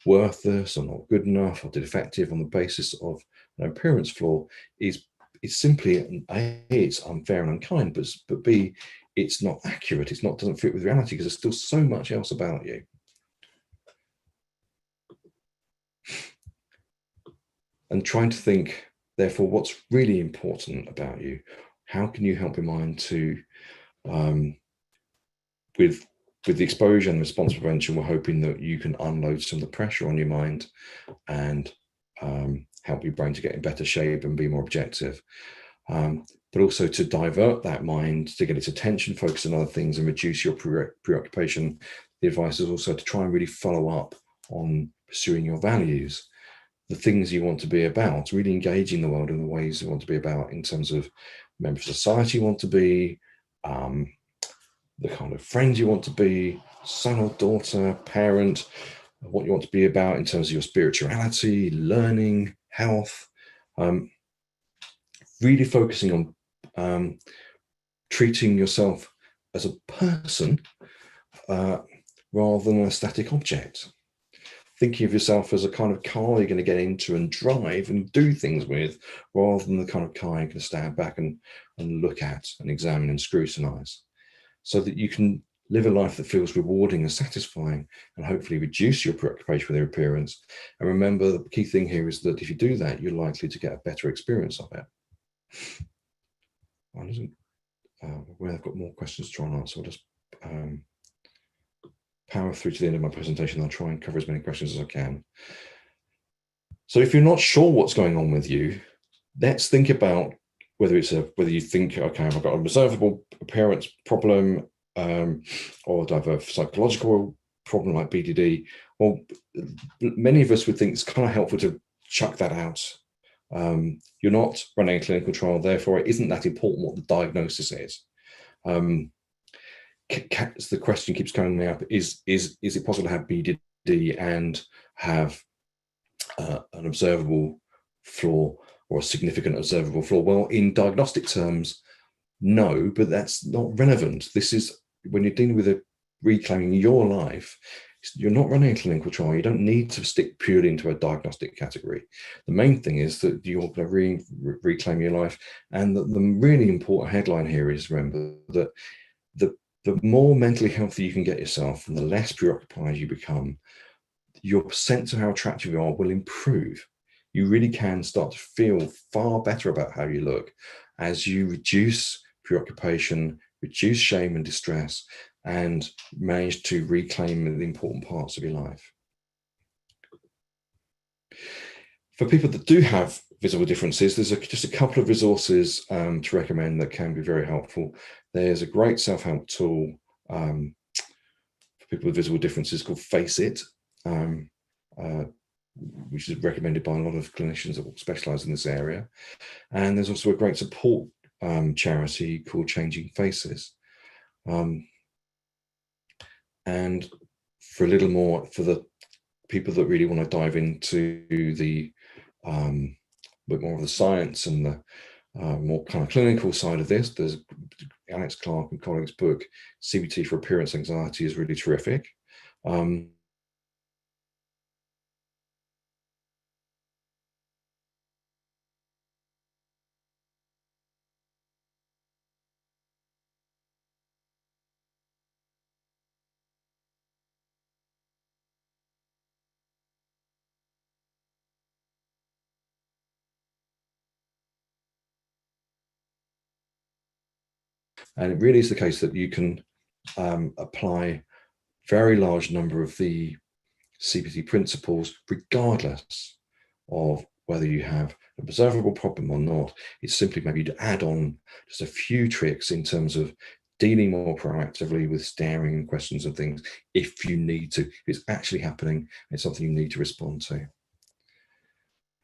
Speaker 1: worthless or not good enough or defective on the basis of an appearance flaw is simply, A, it's unfair and unkind, but B, it's not accurate. Doesn't fit with reality, because there's still so much else about you. And trying to think, therefore, what's really important about you. How can you help your mind to, with the exposure and response prevention, we're hoping that you can unload some of the pressure on your mind and help your brain to get in better shape and be more objective. But also to divert that mind, to get its attention focused on other things and reduce your preoccupation. The advice is also to try and really follow up on pursuing your values, the things you want to be about, really engaging the world in the ways you want to be about, in terms of member of society you want to be, the kind of friend you want to be, son or daughter, parent, what you want to be about in terms of your spirituality, learning, health, really focusing on treating yourself as a person rather than a static object. Thinking of yourself as a kind of car you're going to get into and drive and do things with, rather than the kind of car you can stand back and look at and examine and scrutinize, so that you can live a life that feels rewarding and satisfying, and hopefully reduce your preoccupation with your appearance. And remember, the key thing here is that if you do that, you're likely to get a better experience of it. Where I've got more questions to try and answer, I'll just power through to the end of my presentation. I'll try and cover as many questions as I can. So if you're not sure what's going on with you, let's think about whether you think, okay, I've got an observable appearance problem, or do I have a psychological problem like BDD? Well, many of us would think it's kind of helpful to chuck that out. You're not running a clinical trial, therefore it isn't that important what the diagnosis is. The question keeps coming up: is it possible to have BDD and have an observable flaw, or a significant observable flaw? Well, in diagnostic terms, no, but that's not relevant. This is when you're dealing with reclaiming your life. You're not running a clinical trial. You don't need to stick purely into a diagnostic category. The main thing is that you're going to reclaim your life. And the really important headline here is, remember that the more mentally healthy you can get yourself and the less preoccupied you become, your sense of how attractive you are will improve. You really can start to feel far better about how you look as you reduce preoccupation, reduce shame and distress, and manage to reclaim the important parts of your life. For people that do have visible differences, there's just a couple of resources to recommend that can be very helpful. There's a great self-help tool for people with visible differences called Face It, which is recommended by a lot of clinicians that specialize in this area. And there's also a great support charity called Changing Faces. And for a little more, for the people that really want to dive into the bit more of the science and the more kind of clinical side of this, there's Alex Clark and colleagues' book, CBT for Appearance Anxiety, is really terrific. And it really is the case that you can apply very large number of the CBT principles regardless of whether you have an observable problem or not. It's simply maybe to add on just a few tricks in terms of dealing more proactively with staring and questions and things if you need to. If it's actually happening, it's something you need to respond to.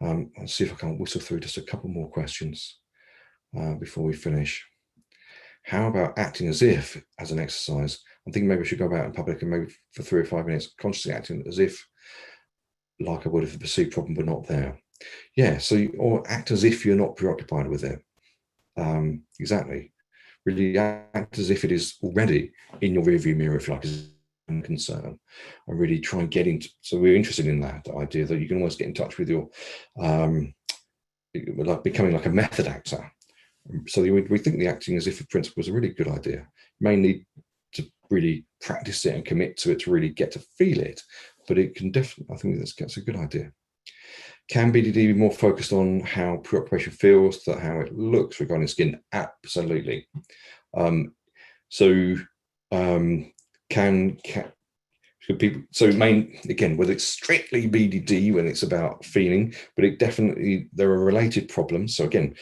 Speaker 1: I'll see if I can whistle through just a couple more questions before we finish. How about acting as if as an exercise? I'm thinking maybe I should go out in public and maybe for 3 or 5 minutes consciously acting as if, like I would if the perceived problem were not there. Yeah, so or act as if you're not preoccupied with it. Exactly. Really act as if it is already in your rearview mirror, if you like, as a concern, and really try and get into. So we're interested in that idea that you can almost get in touch with your, like becoming like a method actor. So we think the acting as if principle is a really good idea. You may need to really practice it and commit to it to really get to feel it, but it can definitely, I think that's a good idea. Can BDD be more focused on how preoccupation feels than how it looks regarding skin? Absolutely. Can people, so again, whether it's strictly BDD when it's about feeling, but it definitely, there are related problems. So again,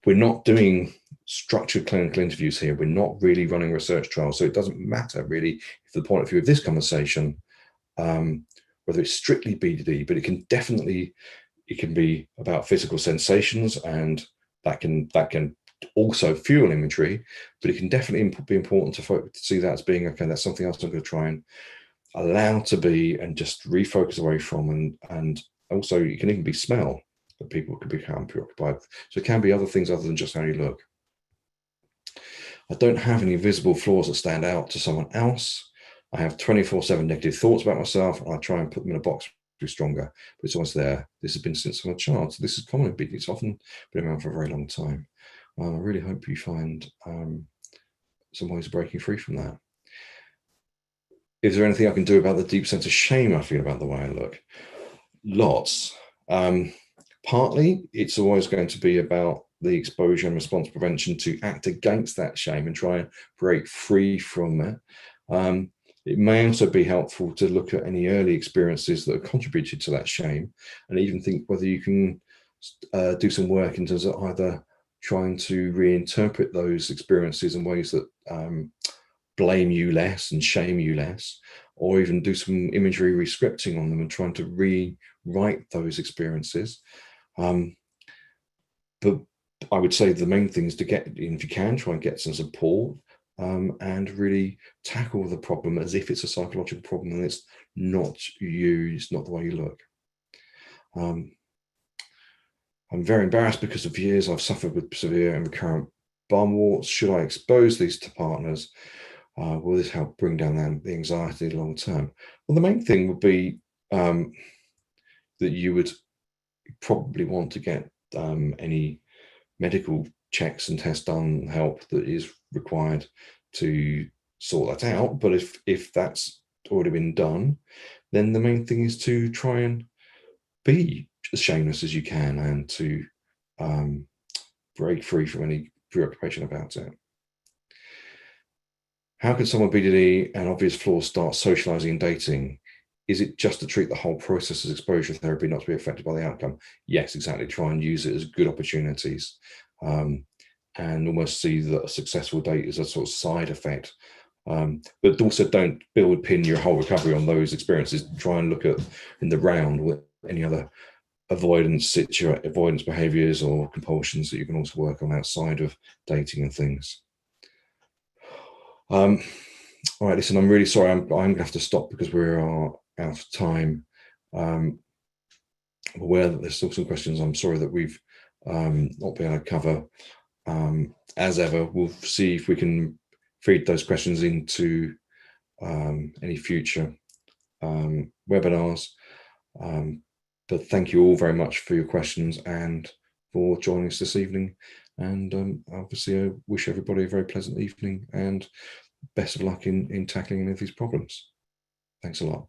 Speaker 1: we're not doing structured clinical interviews here. We're not really running research trials. So it doesn't matter really from the point of view of this conversation, whether it's strictly BDD, but it can be about physical sensations, and that can also fuel imagery, but it can definitely be important to see that as being, okay, that's something else I'm going to try and allow to be and just refocus away from. And also it can even be smell that people could become preoccupied. So it can be other things other than just how you look. I don't have any visible flaws that stand out to someone else. I have 24/7 negative thoughts about myself, and I try and put them in a box to be stronger, but it's always there. This has been since I'm a child. So this is common. It's often been around for a very long time. I really hope you find some ways of breaking free from that. Is there anything I can do about the deep sense of shame I feel about the way I look? Lots. Partly, it's always going to be about the exposure and response prevention to act against that shame and try and break free from it. It may also be helpful to look at any early experiences that have contributed to that shame, and even think whether you can do some work in terms of either trying to reinterpret those experiences in ways that blame you less and shame you less, or even do some imagery rescripting on them and trying to rewrite those experiences. But I would say the main thing is to get, if you can, try and get some support and really tackle the problem as if it's a psychological problem and it's not you, it's not the way you look. I'm very embarrassed because of years I've suffered with severe and recurrent bum warts. Should I expose these to partners? Will this help bring down the anxiety long term? Well, the main thing would be that you would probably want to get any medical checks and tests done, help that is required to sort that out. But if that's already been done, then the main thing is to try and be as shameless as you can and to break free from any preoccupation about it. How can someone BDD and obvious flaws start socializing and dating? Is it just to treat the whole process as exposure therapy, not to be affected by the outcome? Yes, exactly. Try and use it as good opportunities and almost see that a successful date is a sort of side effect. But also don't pin your whole recovery on those experiences. Try and look at in the round with any other avoidance behaviors or compulsions that you can also work on outside of dating and things. All right, listen, I'm really sorry. I'm going to have to stop because we're out of time. I'm aware that there's still some questions I'm sorry that we've not been able to cover. As ever, we'll see if we can feed those questions into any future webinars. But thank you all very much for your questions and for joining us this evening. And obviously, I wish everybody a very pleasant evening and best of luck in tackling any of these problems. Thanks a lot.